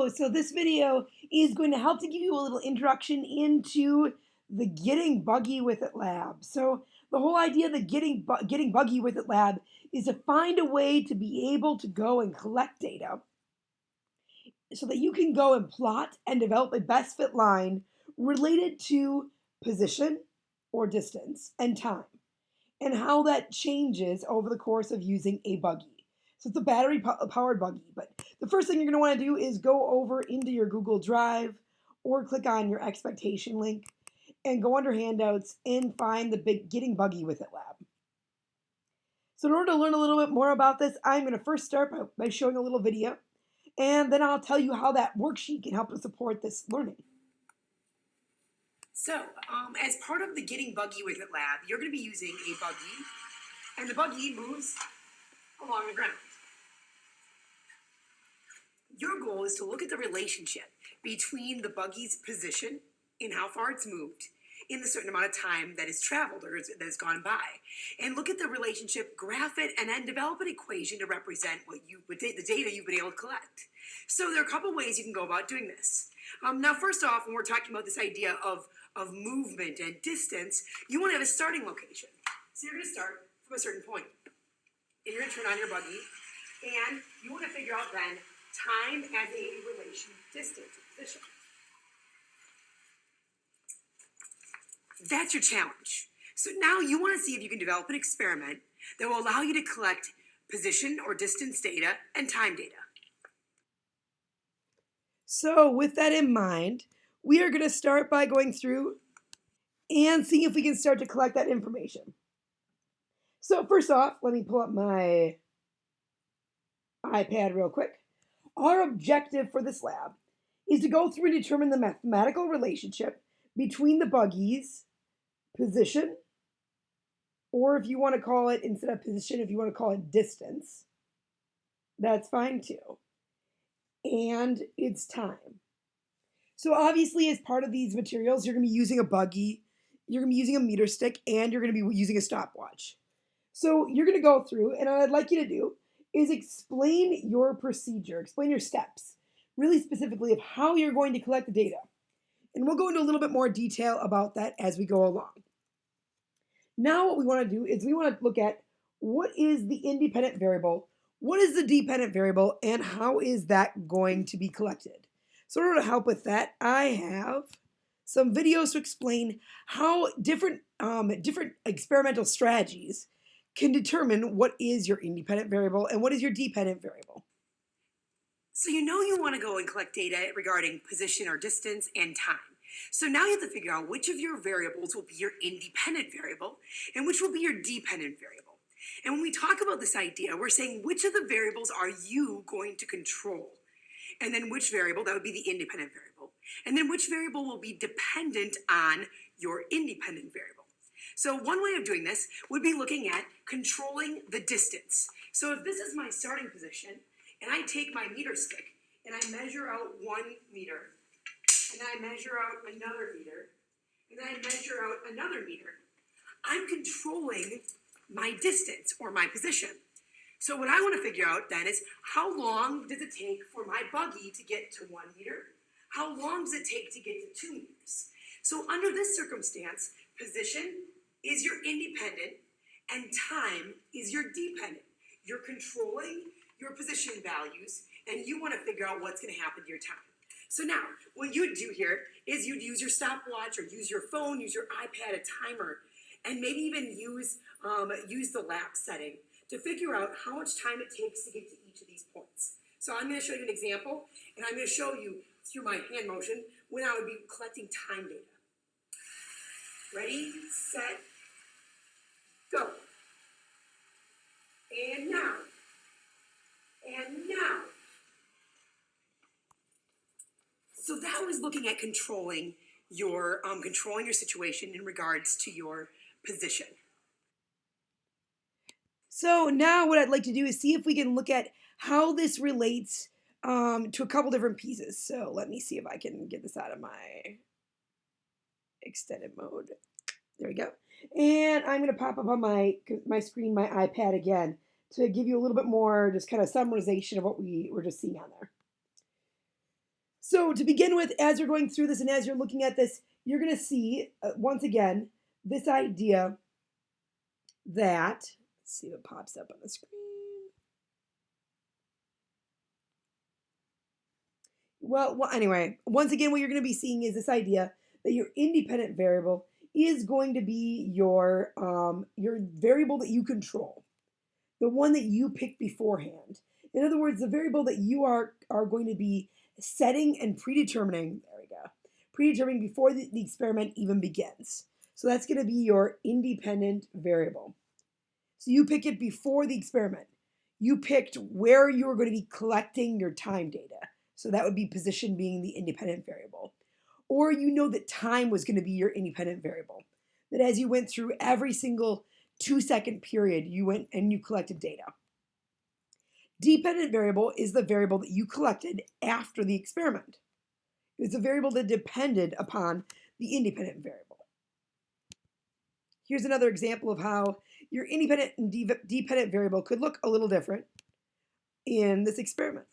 Hello, so this video is going to help to give you a little introduction into the Getting Buggy with It lab. So the whole idea of the Getting Buggy with It lab is to find a way to be able to go and collect data so that you can go and plot and develop a best fit line related to position or distance and time, and how that changes over the course of using a buggy. So it's a battery powered buggy, but the first thing you're going to want to do is go over into your Google Drive or click on your expectation link and go under handouts and find the big Getting Buggy with It lab. So in order to learn a little bit more about this, I'm going to first start by showing a little video, and then I'll tell you how that worksheet can help to support this learning. So, as part of the Getting Buggy with It lab, you're going to be using a buggy, and the buggy moves along the ground. Your goal is to look at the relationship between the buggy's position and how far it's moved in the certain amount of time that is traveled or that has gone by, and look at the relationship, graph it, and then develop an equation to represent the data you've been able to collect. So there are a couple ways you can go about doing this. Now, first off, when we're talking about this idea of movement and distance, you want to have a starting location. So you're going to start from a certain point, and you're going to turn on your buggy, and you want to figure out then time as a relation distance position. That's your challenge. So now you want to see if you can develop an experiment that will allow you to collect position or distance data and time data. So with that in mind, we are going to start by going through and seeing if we can start to collect that information. So first off, let me pull up my iPad real quick. Our objective for this lab is to go through and determine the mathematical relationship between the buggy's position, or if you want to call it, instead of position, if you want to call it distance, that's fine too, and its time. So obviously, as part of these materials, you're going to be using a buggy, you're going to be using a meter stick, and you're going to be using a stopwatch. So you're going to go through, and what I'd like you to do is explain your procedure, explain your steps, really specifically of how you're going to collect the data. And we'll go into a little bit more detail about that as we go along. Now what we want to do is we want to look at what is the independent variable, what is the dependent variable, and how is that going to be collected. So in order to help with that, I have some videos to explain how different experimental strategies can determine what is your independent variable and what is your dependent variable. So you want to go and collect data regarding position or distance and time. So now you have to figure out which of your variables will be your independent variable and which will be your dependent variable. And when we talk about this idea, we're saying which of the variables are you going to control? And then which variable, that would be the independent variable. And then which variable will be dependent on your independent variable. So one way of doing this would be looking at controlling the distance. So if this is my starting position, and I take my meter stick, and I measure out 1 meter, and then I measure out another meter, and then I measure out another meter, I'm controlling my distance or my position. So what I want to figure out then is how long does it take for my buggy to get to 1 meter? How long does it take to get to 2 meters? So under this circumstance, position is your independent and time is your dependent. You're controlling your position values and you want to figure out what's going to happen to your time. So now, what you'd do here is you'd use your stopwatch or use your phone, use your iPad, a timer, and maybe even use the lapse setting to figure out how much time it takes to get to each of these points. So I'm going to show you an example, and I'm going to show you through my hand motion when I would be collecting time data. Ready, set, go. And now. And now. So that was looking at controlling your situation in regards to your position. So now what I'd like to do is see if we can look at how this relates to a couple different pieces. So let me see if I can get this out of my extended mode. There we go. And I'm going to pop up on my screen, my iPad again, to give you a little bit more just kind of summarization of what we were just seeing on there. So to begin with, as you're going through this and as you're looking at this, you're going to see, once again, this idea that, let's see what pops up on the screen. Well, anyway, once again, what you're going to be seeing is this idea that your independent variable is going to be your variable that you control, the one that you pick beforehand. In other words, the variable that you are going to be setting and predetermining. There we go. Predetermining before the experiment even begins. So that's going to be your independent variable. So you pick it before the experiment. You picked where you were going to be collecting your time data. So that would be position being the independent variable. Or you know that time was going to be your independent variable. That as you went through every single 2-second period, you went and you collected data. Dependent variable is the variable that you collected after the experiment. It's a variable that depended upon the independent variable. Here's another example of how your independent and dependent variable could look a little different in this experiment.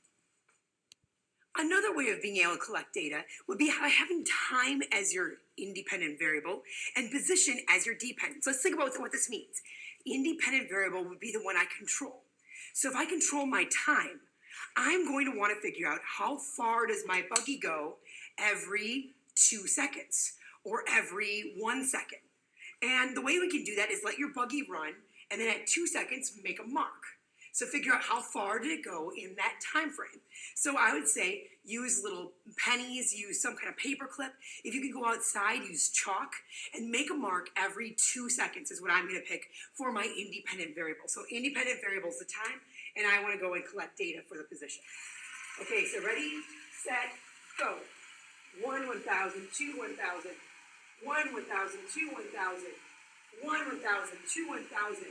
Another way of being able to collect data would be by having time as your independent variable and position as your dependent. So let's think about what this means. Independent variable would be the one I control. So if I control my time, I'm going to want to figure out how far does my buggy go every 2 seconds or every 1 second. And the way we can do that is let your buggy run and then at 2 seconds make a mark. So figure out how far did it go in that time frame. So I would say use little pennies, use some kind of paper clip. If you could go outside, use chalk and make a mark every 2 seconds is what I'm going to pick for my independent variable. So independent variable is the time, and I want to go and collect data for the position. Okay, so ready, set, go. 1, 1,000, 2, 1,000, 1, 1,000, 2, 1,000, 1, 1,000, 2, 1,000.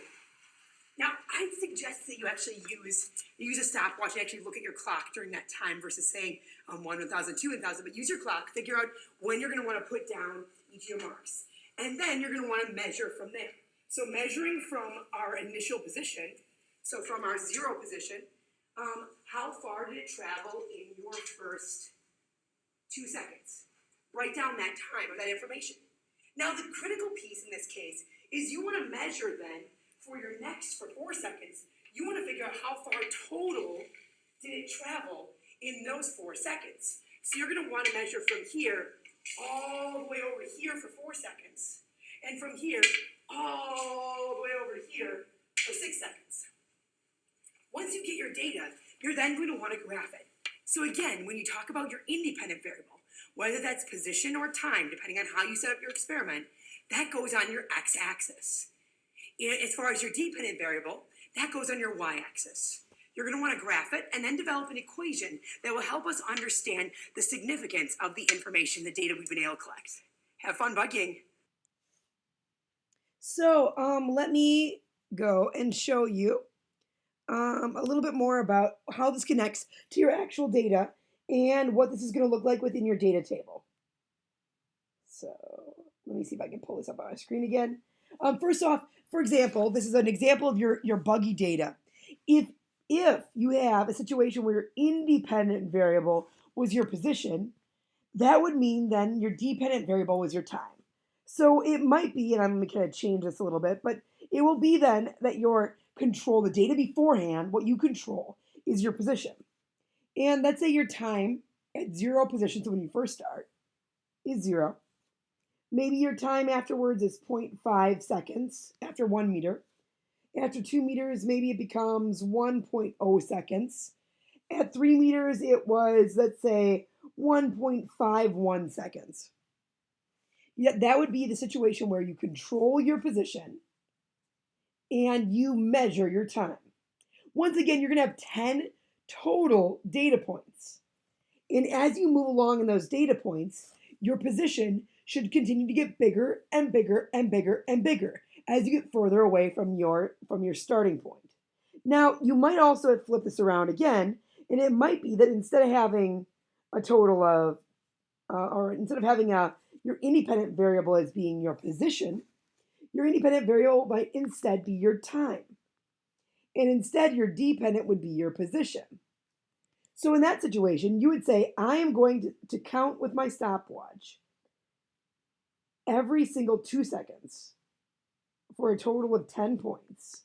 Now, I'd suggest that you actually use a stopwatch and actually look at your clock during that time versus saying 1, 1,000, 2, 1,000, but use your clock, figure out when you're going to want to put down each of your marks. And then you're going to want to measure from there. So measuring from our initial position, so from our 0 position, how far did it travel in your first 2 seconds? Write down that time or that information. Now, the critical piece in this case is you want to measure then for your next, for 4 seconds, you want to figure out how far total did it travel in those 4 seconds. So you're going to want to measure from here all the way over here for 4 seconds. And from here all the way over here for 6 seconds. Once you get your data, you're then going to want to graph it. So again, when you talk about your independent variable, whether that's position or time, depending on how you set up your experiment, that goes on your x-axis. As far as your dependent variable, that goes on your y-axis. You're going to want to graph it and then develop an equation that will help us understand the significance of the information, the data we've been able to collect. Have fun buggying. So let me go and show you a little bit more about how this connects to your actual data and what this is going to look like within your data table. So let me see if I can pull this up on my screen again. First off, for example, this is an example of your buggy data. If you have a situation where your independent variable was your position, that would mean then your dependent variable was your time. So it might be, and I'm going to kind of change this a little bit, but it will be then that your control, the data beforehand, what you control is your position. And let's say your time at 0 position, so when you first start, is 0. Maybe your time afterwards is 0.5 seconds after 1 meter. After 2 meters, maybe it becomes 1.0 seconds. At 3 meters, it was, let's say, 1.51 seconds. Yeah, that would be the situation where you control your position and you measure your time. Once again, you're going to have 10 total data points. And as you move along in those data points, your position should continue to get bigger and bigger and bigger and bigger as you get further away from your starting point. Now, you might also flip this around again, and it might be that instead of having a total of, or instead of having your independent variable as being your position, your independent variable might instead be your time. And instead, your dependent would be your position. So in that situation, you would say, I am going to count with my stopwatch every single 2 seconds for a total of 10 points.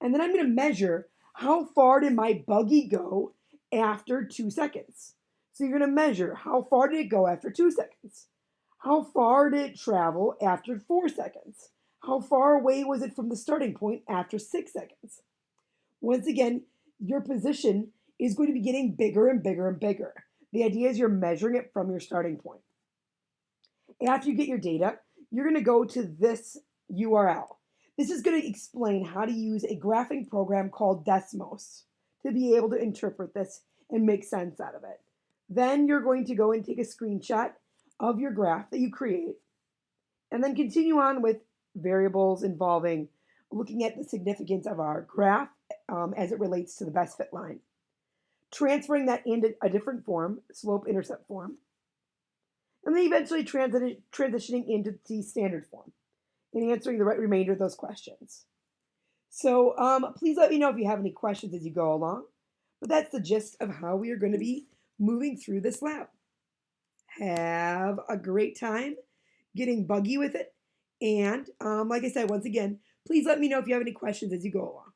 And then I'm going to measure how far did my buggy go after 2 seconds. So you're going to measure how far did it go after 2 seconds? How far did it travel after 4 seconds? How far away was it from the starting point after 6 seconds? Once again, your position is going to be getting bigger and bigger and bigger. The idea is you're measuring it from your starting point. After you get your data, you're going to go to this URL. This is going to explain how to use a graphing program called Desmos to be able to interpret this and make sense out of it. Then you're going to go and take a screenshot of your graph that you create, and then continue on with variables involving looking at the significance of our graph as it relates to the best fit line, transferring that into a different form, slope intercept form, and then eventually transitioning into the standard form and answering the right remainder of those questions. So please let me know if you have any questions as you go along. But that's the gist of how we are going to be moving through this lab. Have a great time getting buggy with it. And like I said, once again, please let me know if you have any questions as you go along.